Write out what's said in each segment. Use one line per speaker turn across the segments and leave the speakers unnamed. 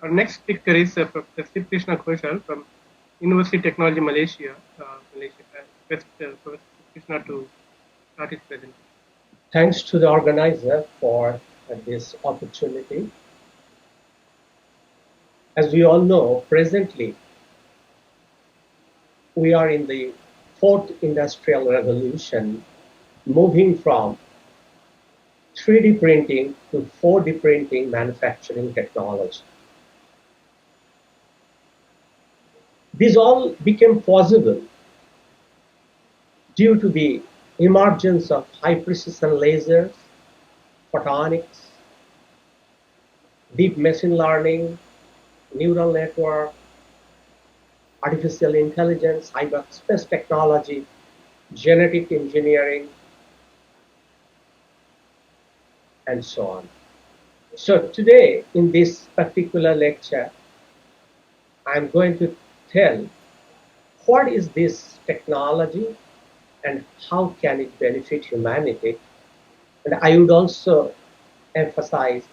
Our next speaker is Professor Krishna Ghoshal from University Technology Malaysia. Malaysia. Request Professor Krishna to start his presentation.
Thanks to the organizer for this opportunity. As we all know, presently we are in the fourth industrial revolution, moving from 3D printing to 4D printing manufacturing technology. This all became possible due to the emergence of high precision lasers, photonics, deep machine learning, neural network, artificial intelligence, cyberspace technology, genetic engineering, and so on. So today, in this particular lecture, I'm going to tell what is this technology and how can it benefit humanity. And I would also emphasize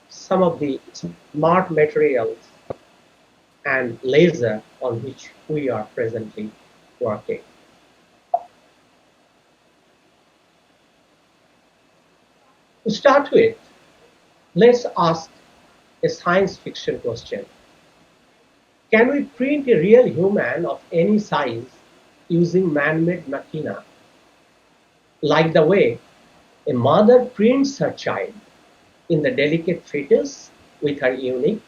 some of the smart materials and laser on which we are presently working. To start with, let's ask a science fiction question. Can we print a real human of any size using man-made machina? Like the way a mother prints her child in the delicate fetus with her unique,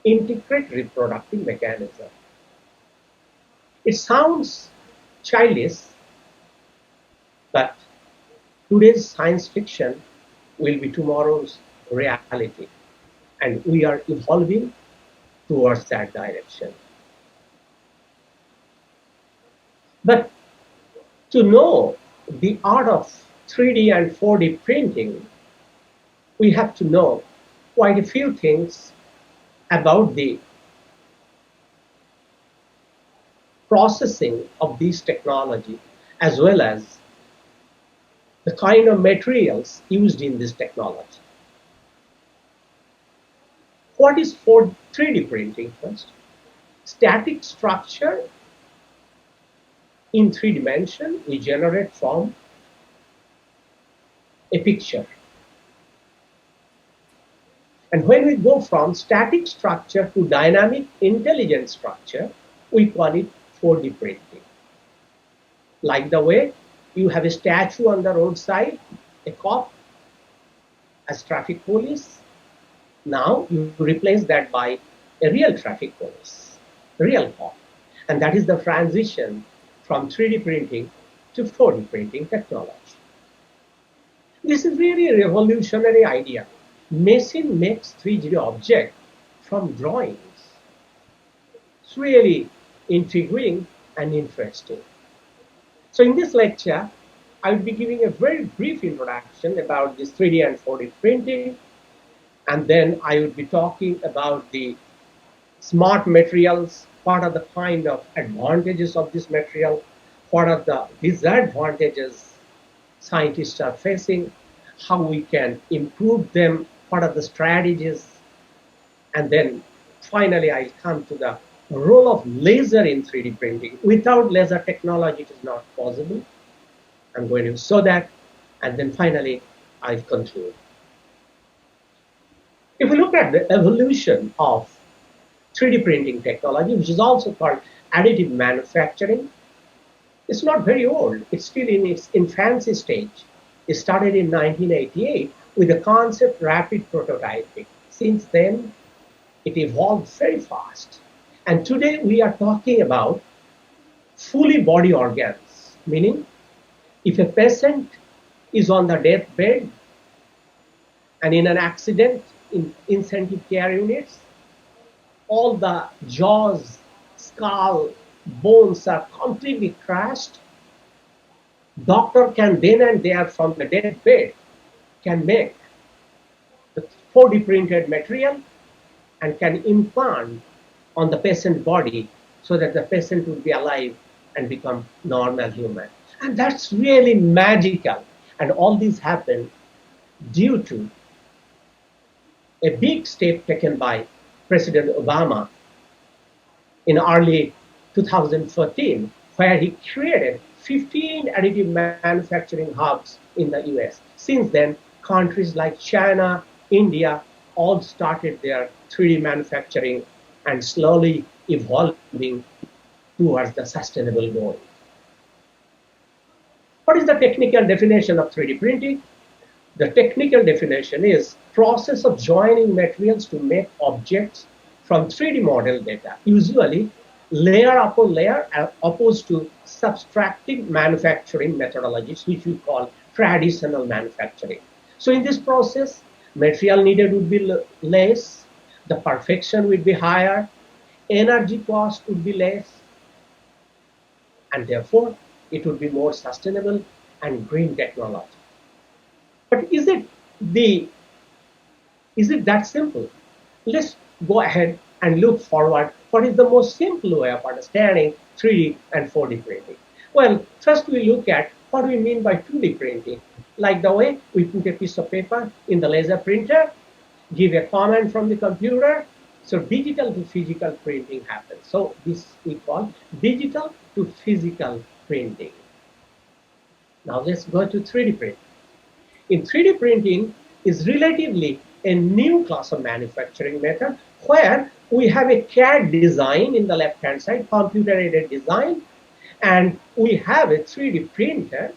integrate reproductive mechanism. It sounds childish, but today's science fiction will be tomorrow's reality, and we are evolving towards that direction. But to know the art of 3D and 4D printing, we have to know quite a few things about the processing of these technology, as well as the kind of materials used in this technology. What is 3D printing first? Static structure in 3 dimensions we generate from a picture. And when we go from static structure to dynamic intelligent structure, we call it 4D printing. Like the way you have a statue on the roadside, a cop as traffic police. Now you replace that by a real traffic police, a real cop. And that is the transition from 3D printing to 4D printing technology. This is really a revolutionary idea. Machine makes 3D object from drawings. It's really intriguing and interesting. So in this lecture, I will be giving a very brief introduction about this 3D and 4D printing, and then I will be talking about the smart materials, what are the kind of advantages of this material, what are the disadvantages scientists are facing, how we can improve them, what are the strategies, and then finally I'll come to the role of laser in 3D printing. Without laser technology, it is not possible. I'm going to show that, and then finally I'll conclude. If we look at the evolution of 3D printing technology, which is also called additive manufacturing, it's not very old. It's still in its infancy stage. It started in 1988 with the concept rapid prototyping. Since then, it evolved very fast. And today we are talking about fully body organs, meaning if a patient is on the deathbed and in an accident in intensive care units, all the jaws, skull, bones are completely crushed. Doctor can then and there from the deathbed can make the 4D printed material and can implant on the patient body so that the patient will be alive and become normal human. And that's really magical. And all this happened due to a big step taken by President Obama in early 2014, where he created 15 additive manufacturing hubs in the US. Since then, countries like China, India all started their 3D manufacturing and slowly evolving towards the sustainable goal. What is the technical definition of 3D printing? The technical definition is process of joining materials to make objects from 3D model data, usually layer upon layer, opposed to subtractive manufacturing methodologies, which we call traditional manufacturing. So in this process, material needed would be less, the perfection would be higher, energy cost would be less, and therefore it would be more sustainable and green technology. But the is it that simple? Let's go ahead and look forward. What is the most simple way of understanding 3D and 4D printing? Well, first we look at what we mean by 2D printing, like the way we put a piece of paper in the laser printer, give a command from the computer, so digital to physical printing happens. So this we call digital to physical printing. Now let's go to 3D printing. In 3D printing is relatively a new class of manufacturing method where we have a CAD design in the left-hand side, computer-aided design, and we have a 3D printer,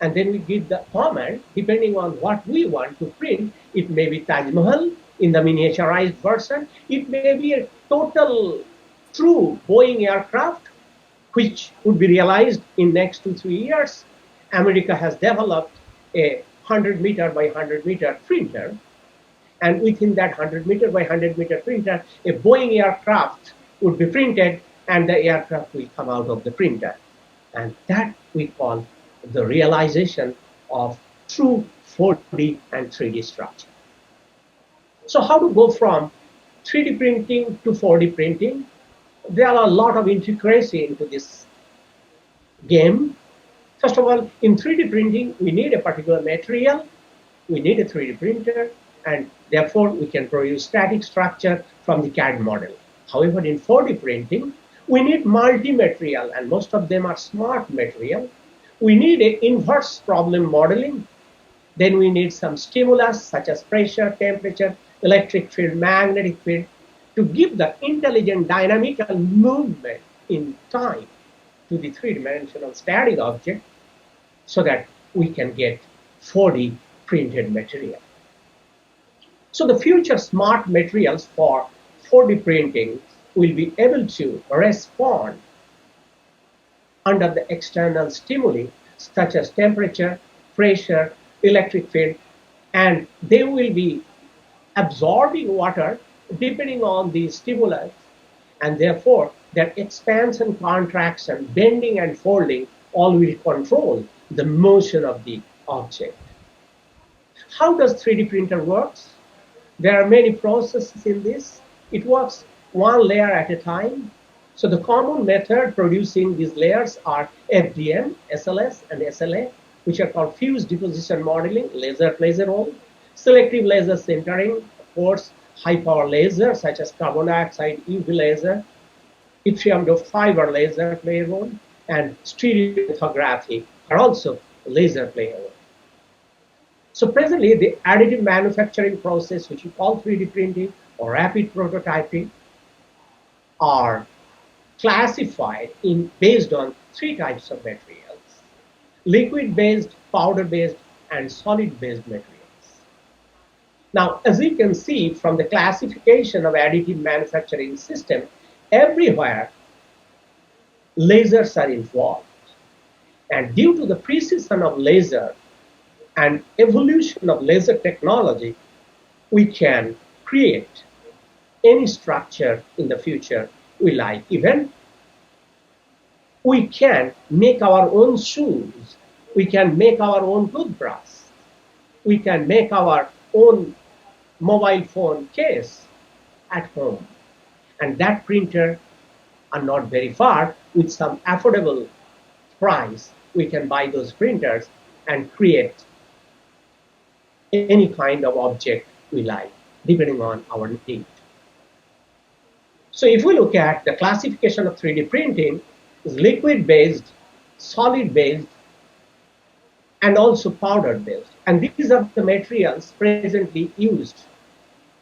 and then we give the command depending on what we want to print. It may be Taj Mahal in the miniaturized version. It may be a total true Boeing aircraft, which would be realized in next 2-3 years. America has developed a 100-meter by 100-meter printer, and within that 100-meter by 100-meter printer, a Boeing aircraft would be printed, and the aircraft will come out of the printer. And that we call the realization of true 4D and 3D structure. So how to go from 3D printing to 4D printing? There are a lot of intricacy into this game. First of all, in 3D printing, we need a particular material, we need a 3D printer, and therefore we can produce static structure from the CAD model. However, in 4D printing, we need multi-material, and most of them are smart material. We need an inverse problem modeling. Then we need some stimulus such as pressure, temperature, electric field, magnetic field to give the intelligent dynamical movement in time to the three-dimensional static object so that we can get 4D printed material. So the future smart materials for 4D printing will be able to respond under the external stimuli such as temperature, pressure, electric field, and they will be absorbing water depending on the stimulus, and therefore that expansion, contraction, bending and folding all will control the motion of the object. How does 3D printer works? There are many processes in this. It works one layer at a time. So the common method producing these layers are FDM, SLS, and SLA, which are called fused deposition modeling, laser plays a role, selective laser sintering, of course, high power laser such as carbon dioxide UV laser, yttrium doped fiber laser play a role, and stereolithography are also laser play a role. So presently, the additive manufacturing process, which we call 3D printing or rapid prototyping, are classified based on three types of materials: liquid-based, powder-based, and solid-based materials. Now, as you can see from the classification of additive manufacturing system, everywhere lasers are involved. And due to the precision of laser and evolution of laser technology, we can create any structure in the future we like. Even we can make our own shoes, we can make our own toothbrush, we can make our own mobile phone case at home. And that printer are not very far. With some affordable price, we can buy those printers and create any kind of object we like, depending on our need. So if we look at the classification of 3D printing, is liquid-based, solid-based, and also powder-based. And these are the materials presently used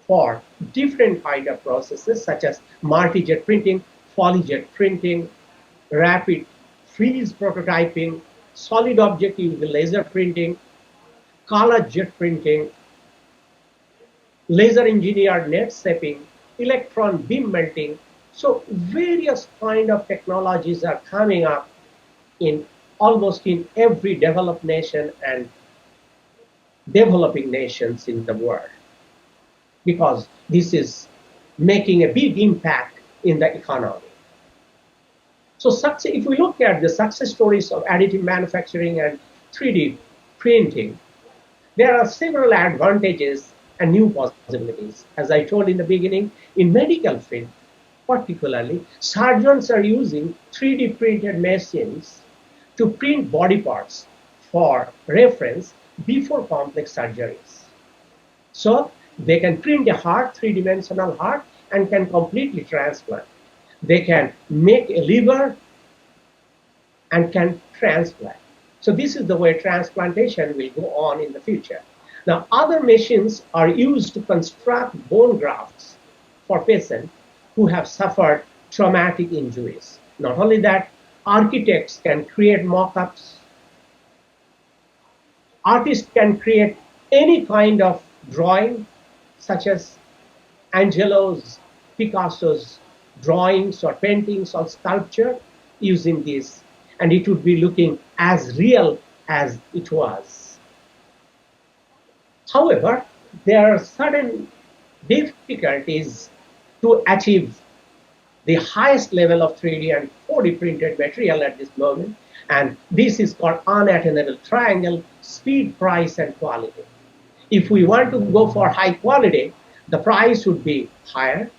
for different kind of processes such as multi-jet printing, polyjet printing, rapid freeze prototyping, solid object using laser printing, color jet printing, laser engineered net shaping, electron beam melting. So various kind of technologies are coming up in almost in every developed nation and developing nations in the world, because this is making a big impact in the economy. So if we look at the success stories of additive manufacturing and 3D printing, there are several advantages and new possibilities. As I told in the beginning, in medical field, particularly, surgeons are using 3D printed machines to print body parts for reference before complex surgeries. So they can print a heart, three-dimensional heart, and can completely transplant. They can make a liver and can transplant. So this is the way transplantation will go on in the future. Now, other machines are used to construct bone grafts for patients who have suffered traumatic injuries. Not only that, architects can create mock-ups. Artists can create any kind of drawing, such as Angelo's, Picasso's drawings or paintings or sculpture using this, and it would be looking as real as it was. However, there are certain difficulties to achieve the highest level of 3D and 4D printed material at this moment, and this is called unattainable triangle: speed, price, and quality. If we want to go for high quality, the price would be higher.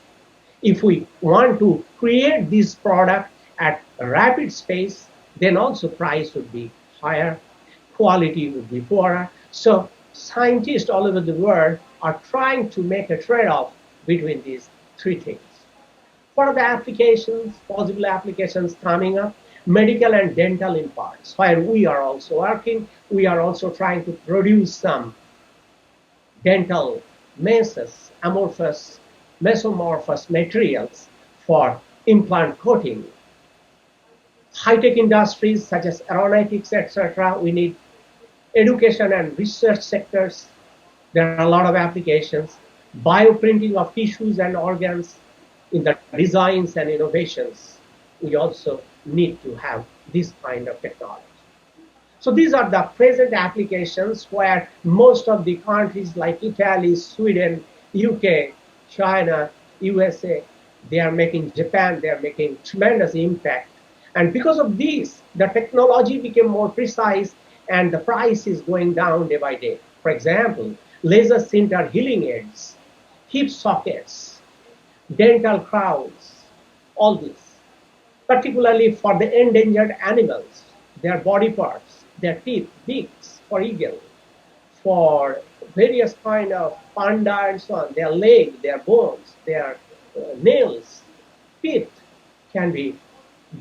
If we want to create this product at a rapid pace, then also price would be higher, quality would be poorer. So scientists all over the world are trying to make a trade-off between these three things. What are the applications, possible applications coming up? Medical and dental implants, where we are also working. We are also trying to produce some dental meshes, amorphous, mesomorphous materials for implant coating. High-tech industries such as aeronautics, etc. We need education and research sectors. There are a lot of applications. Bioprinting of tissues and organs in the designs and innovations. We also need to have this kind of technology. So these are the present applications where most of the countries like Italy, Sweden, UK, China, USA, they are making, Japan, they are making tremendous impact. And because of this, the technology became more precise and the price is going down day by day. For example, laser sintered healing aids, hip sockets, dental crowns, all this, particularly for the endangered animals, their body parts, their teeth, beaks for eagle, for various kind of panda and so on, their leg, their bones, their nails, teeth can be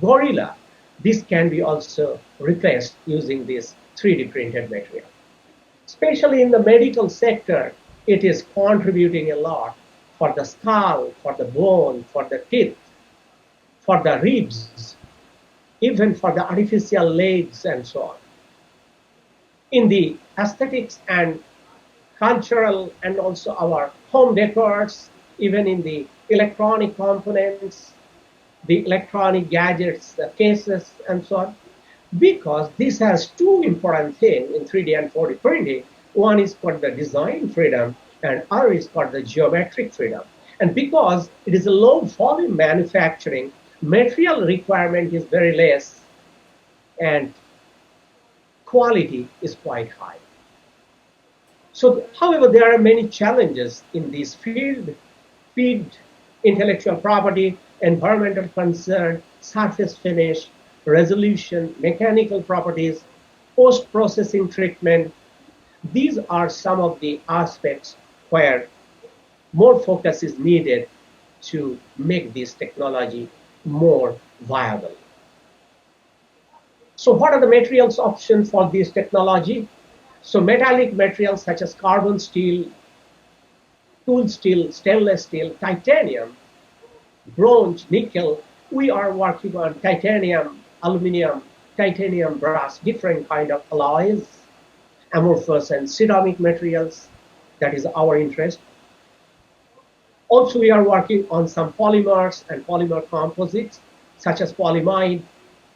gorilla. This can be also replaced using this 3D printed material. Especially in the medical sector, it is contributing a lot for the skull, for the bone, for the teeth, for the ribs, even for the artificial legs and so on. In the aesthetics and cultural and also our home decors, even in the electronic components, the electronic gadgets, the cases, and so on. Because this has two important things in 3D and 4D printing. One is for the design freedom, and other is for the geometric freedom. And because it is a low volume manufacturing, material requirement is very less, and quality is quite high. So, however, there are many challenges in this field: speed, intellectual property, environmental concern, surface finish, resolution, mechanical properties, post-processing treatment. These are some of the aspects where more focus is needed to make this technology more viable. So what are the materials options for this technology? So metallic materials such as carbon steel, tool steel, stainless steel, titanium, bronze, nickel. We are working on titanium, aluminum, titanium brass, different kind of alloys, amorphous and ceramic materials. That is our interest. Also, we are working on some polymers and polymer composites, such as polyamide,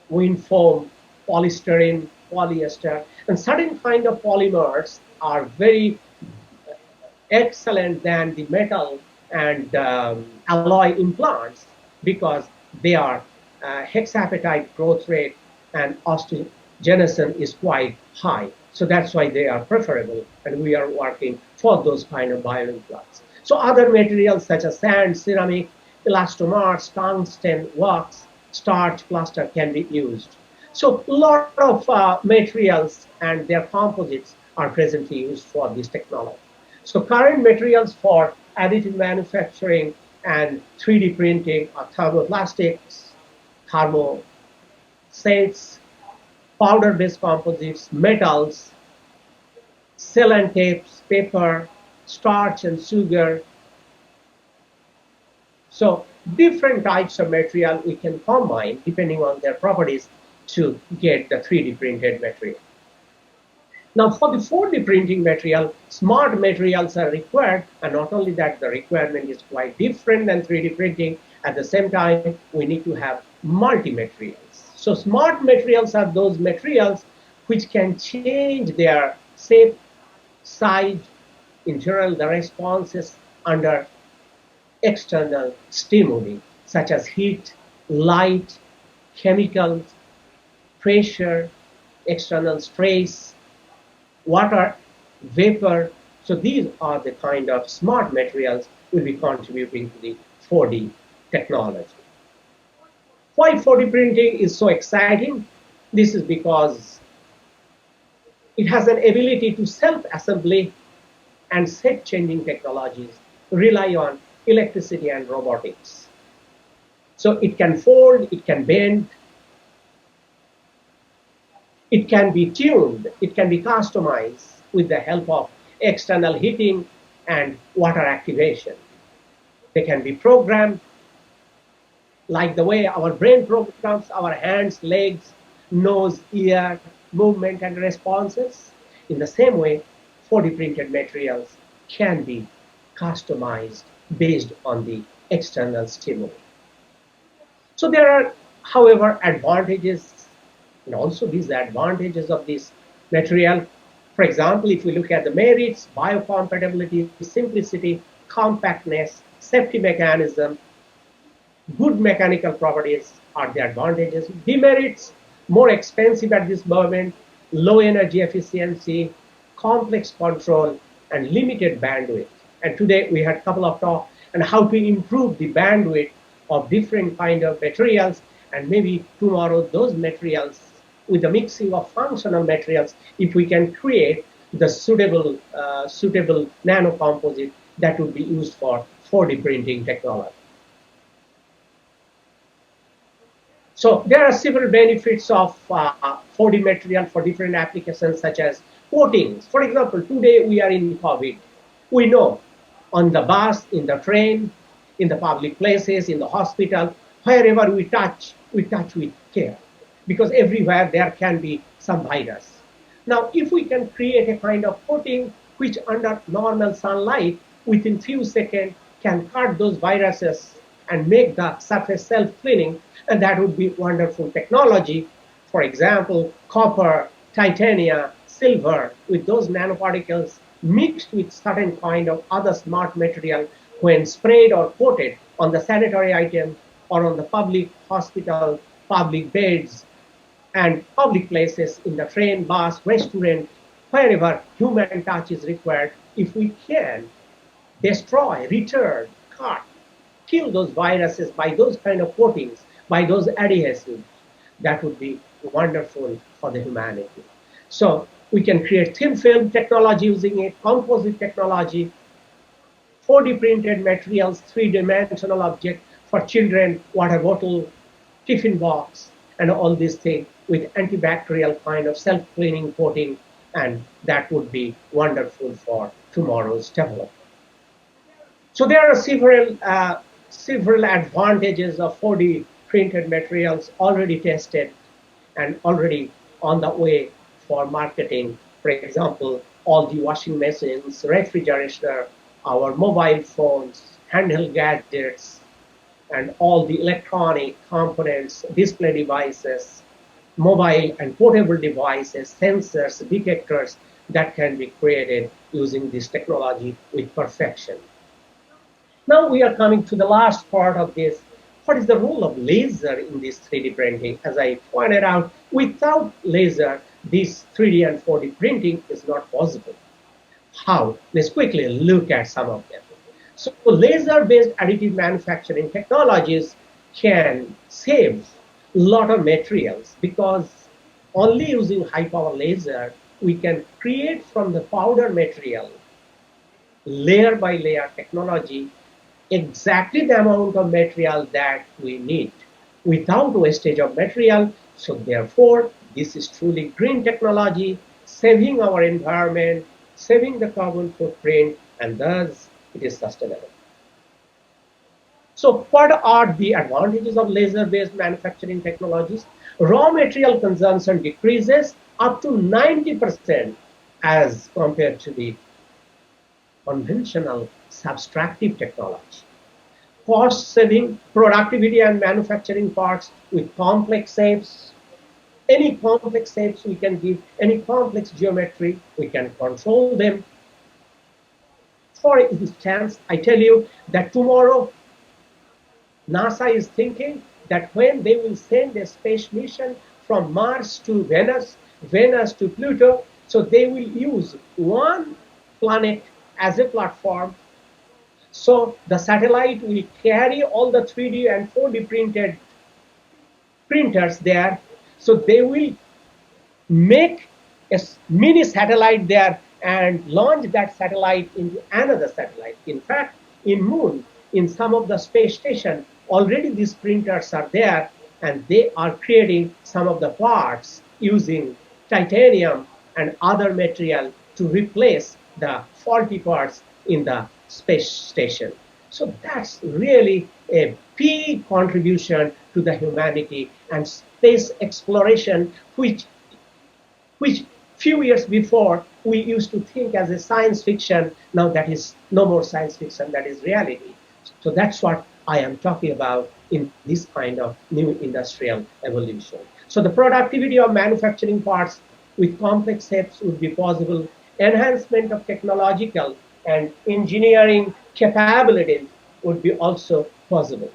wind foam, polystyrene, polyester, and certain kind of polymers are very excellent than the metal and alloy implants because they are hexapetite growth rate and osteogenesis is quite high. So that's why they are preferable, and we are working for those kind of bioimplants. So other materials such as sand, ceramic, elastomers, tungsten, wax, starch, plaster can be used. So a lot of materials and their composites are presently used for this technology. So current materials for additive manufacturing and 3D printing are thermoplastics, thermosets, powder-based composites, metals, cell and tapes, paper, starch and sugar. So different types of material we can combine depending on their properties to get the 3D printed material. Now, for the 4D printing material, smart materials are required, and not only that, the requirement is quite different than 3D printing. At the same time, we need to have multi-materials. So smart materials are those materials which can change their shape, size, in general, the responses under external stimuli, such as heat, light, chemicals, pressure, external stress, water, vapor. So these are the kind of smart materials will be contributing to the 4D technology. Why 4D printing is so exciting? This is because it has an ability to self-assembly, and set-changing technologies rely on electricity and robotics. So it can fold, it can bend, it can be tuned, it can be customized with the help of external heating and water activation. They can be programmed like the way our brain programs our hands, legs, nose, ear, movement, and responses. In the same way, 4D printed materials can be customized based on the external stimuli. So there are, however, advantages and also disadvantages of this material. For example, if we look at the merits, biocompatibility, simplicity, compactness, safety mechanism, good mechanical properties are the advantages. Demerits, more expensive at this moment, low energy efficiency, complex control, and limited bandwidth. And today we had a couple of talks on how to improve the bandwidth of different kind of materials, and maybe tomorrow those materials with the mixing of functional materials, if we can create the suitable nanocomposite that would be used for 4D printing technology. So there are several benefits of 4D material for different applications such as coatings. For example, today we are in COVID. We know on the bus, in the train, in the public places, in the hospital, wherever we touch with care, because everywhere there can be some virus. Now, if we can create a kind of coating which under normal sunlight within few seconds can cut those viruses and make the surface self-cleaning, and that would be wonderful technology. For example, copper, titanium, silver, with those nanoparticles mixed with certain kind of other smart material when sprayed or coated on the sanitary item or on the public hospital, public beds, and public places in the train, bus, restaurant, wherever human touch is required, if we can destroy, return, cut, kill those viruses by those kind of coatings, by those adhesives, that would be wonderful for the humanity. So we can create thin film technology using it, composite technology, 4D printed materials, three-dimensional object for children, water bottle, tiffin box, and all these things with antibacterial kind of self-cleaning coating, and that would be wonderful for tomorrow's development. So there are several advantages of 4D printed materials already tested and already on the way for marketing. For example, all the washing machines, refrigerator, our mobile phones, handheld gadgets, and all the electronic components, display devices, mobile and portable devices, sensors, detectors that can be created using this technology with perfection. Now we are coming to the last part of this. What is the role of laser in this 3D printing? As I pointed out, without laser, this 3D and 4D printing is not possible. How? Let's quickly look at some of them. So laser-based additive manufacturing technologies can save a lot of materials because only using high-power laser, we can create from the powder material, layer by layer technology, exactly the amount of material that we need without wastage of material. So therefore, this is truly green technology, saving our environment, saving the carbon footprint, and thus it is sustainable. So what are the advantages of laser-based manufacturing technologies? Raw material consumption decreases up to 90% as compared to the conventional subtractive technology. Cost saving, productivity, and manufacturing parts with complex shapes. Any complex shapes we can give, any complex geometry, we can control them. For instance, I tell you that tomorrow NASA is thinking that when they will send a space mission from Mars to Venus, Venus to Pluto, so they will use one planet as a platform. So the satellite will carry all the 3D and 4D printed printers there. So they will make a mini satellite there and launch that satellite into another satellite. In fact, in Moon, in some of the space station, already these printers are there and they are creating some of the parts using titanium and other material to replace the faulty parts in the space station. So that's really a big contribution to the humanity and space exploration, which few years before we used to think as a science fiction. Now that is no more science fiction, that is reality. So that's what I am talking about in this kind of new industrial evolution. So the productivity of manufacturing parts with complex shapes would be possible. Enhancement of technological and engineering capabilities would be also possible.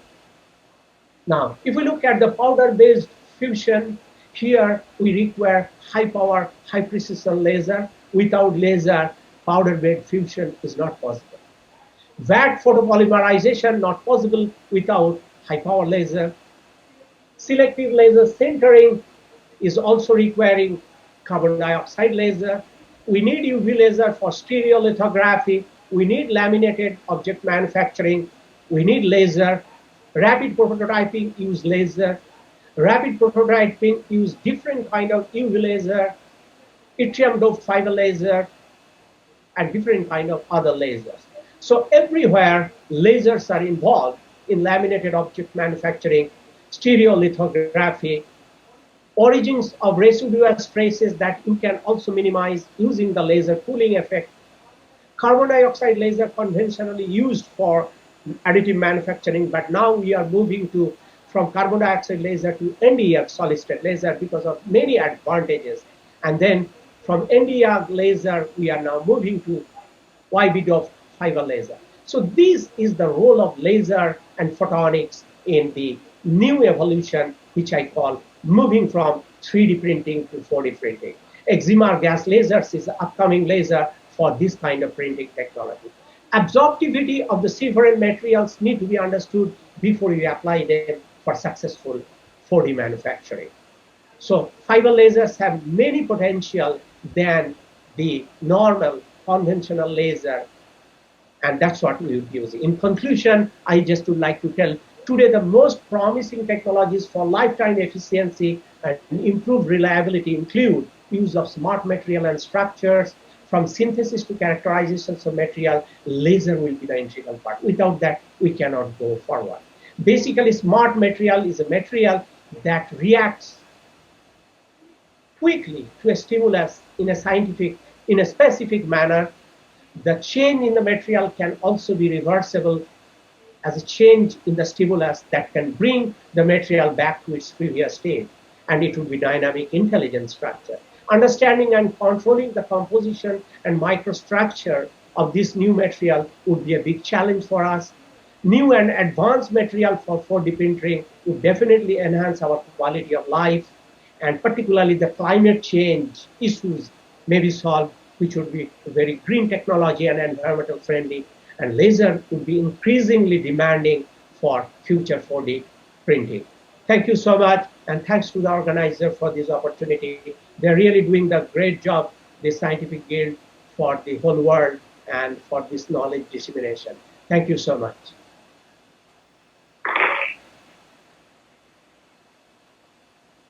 Now, if we look at the powder-based fusion, here we require high power, high precision laser. Without laser, powder-based fusion is not possible. VAT photopolymerization not possible without high power laser. Selective laser sintering is also requiring carbon dioxide laser. We need UV laser for stereolithography. We need laminated object manufacturing. We need laser. Rapid prototyping use laser. Rapid prototyping use different kind of UV laser, yttrium doped fiber laser, and different kind of other lasers. So everywhere lasers are involved in laminated object manufacturing, stereolithography, origins of residual traces that you can also minimize using the laser cooling effect. Carbon dioxide laser conventionally used for additive manufacturing, but now we are moving to from carbon dioxide laser to Nd:YAG solid state laser because of many advantages. And then from Nd:YAG laser, we are now moving to YB-doped fiber laser. So this is the role of laser and photonics in the new evolution, which I call moving from 3D printing to 4D printing. Excimer gas lasers is the upcoming laser for this kind of printing technology. Absorptivity of the several materials need to be understood before we apply them for successful 4D manufacturing. So fiber lasers have many potential than the normal conventional laser. And that's what we would use. In conclusion, I just would like to tell today the most promising technologies for lifetime efficiency and improved reliability include use of smart material and structures, from synthesis to characterizations of material. Laser will be the integral part. Without that, we cannot go forward. Basically, smart material is a material that reacts quickly to a stimulus in a specific manner. The change in the material can also be reversible as a change in the stimulus that can bring the material back to its previous state, and it would be dynamic intelligent structure. Understanding and controlling the composition and microstructure of this new material would be a big challenge for us. New and advanced material for 4D printing would definitely enhance our quality of life, and particularly the climate change issues may be solved, which would be very green technology and environmental friendly. And laser would be increasingly demanding for future 4D printing. Thank you so much, and thanks to the organizer for this opportunity. They're really doing the great job, the scientific guild, for the whole world and for this knowledge dissemination. Thank you so much.